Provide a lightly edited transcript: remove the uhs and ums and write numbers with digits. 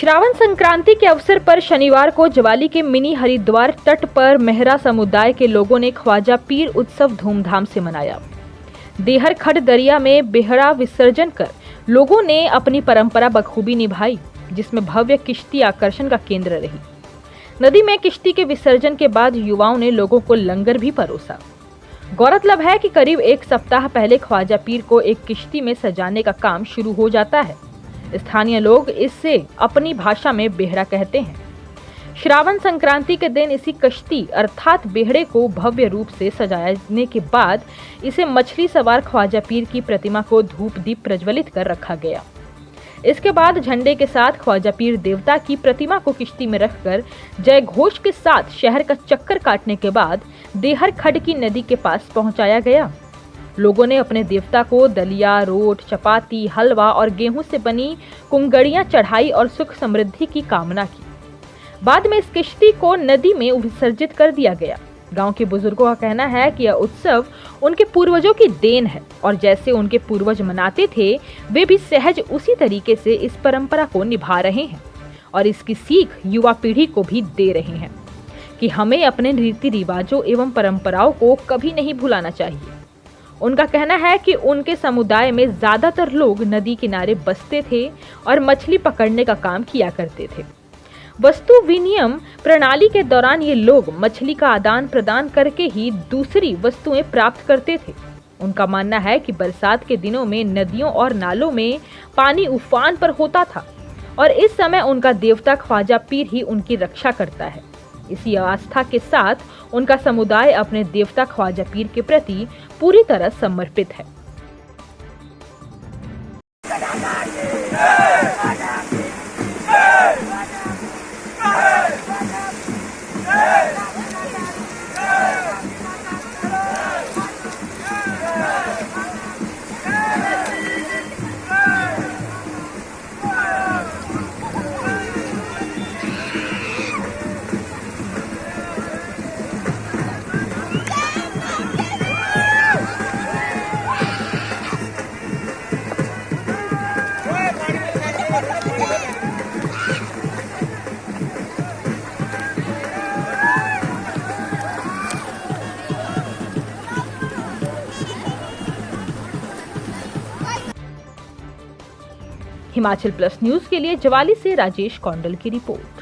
श्रावण संक्रांति के अवसर पर शनिवार को ज्वाली के मिनी हरिद्वार तट पर मेहरा समुदाय के लोगों ने ख्वाजा पीर उत्सव धूमधाम से मनाया। देहर खड दरिया में बेहड़ा विसर्जन कर लोगों ने अपनी परंपरा बखूबी निभाई, जिसमें भव्य किश्ती आकर्षण का केंद्र रही। नदी में किश्ती के विसर्जन के बाद युवाओं ने लोगों को लंगर भी परोसा। गौरतलब है कि करीब एक सप्ताह पहले ख्वाजा पीर को एक किश्ती में सजाने का काम शुरू हो जाता है। स्थानीय लोग इससे अपनी भाषा में बेहड़ा कहते हैं। श्रावण संक्रांति के दिन इसी कश्ती अर्थात बेहड़े को भव्य रूप से सजाने के बाद इसे मछली सवार ख्वाजा पीर की प्रतिमा को धूप दीप प्रज्वलित कर रखा गया। इसके बाद झंडे के साथ ख्वाजा पीर देवता की प्रतिमा को किश्ती में रखकर जय घोष के साथ शहर का चक्कर काटने के बाद देहर खड की नदी के पास पहुंचाया गया। लोगों ने अपने देवता को दलिया, रोट, चपाती, हलवा और गेहूं से बनी कुंगड़ियां चढ़ाई और सुख समृद्धि की कामना की। बाद में इस किश्ती को नदी में विसर्जित कर दिया गया। गांव के बुजुर्गों का कहना है कि यह उत्सव उनके पूर्वजों की देन है और जैसे उनके पूर्वज मनाते थे, वे भी सहज उसी तरीके से इस परंपरा को निभा रहे हैं और इसकी सीख युवा पीढ़ी को भी दे रहे हैं कि हमें अपने रीति रिवाजों एवं परंपराओं को कभी नहीं भुलाना चाहिए। उनका कहना है कि उनके समुदाय में ज्यादातर लोग नदी किनारे बसते थे और मछली पकड़ने का काम किया करते थे। वस्तु विनिमय प्रणाली के दौरान ये लोग मछली का आदान प्रदान करके ही दूसरी वस्तुएं प्राप्त करते थे। उनका मानना है कि बरसात के दिनों में नदियों और नालों में पानी उफान पर होता था और इस समय उनका देवता ख्वाजा पीर ही उनकी रक्षा करता है। इसी आस्था के साथ उनका समुदाय अपने देवता ख्वाजा पीर के प्रति पूरी तरह समर्पित है। हिमाचल प्लस न्यूज के लिए ज्वाली से राजेश कौंडल की रिपोर्ट।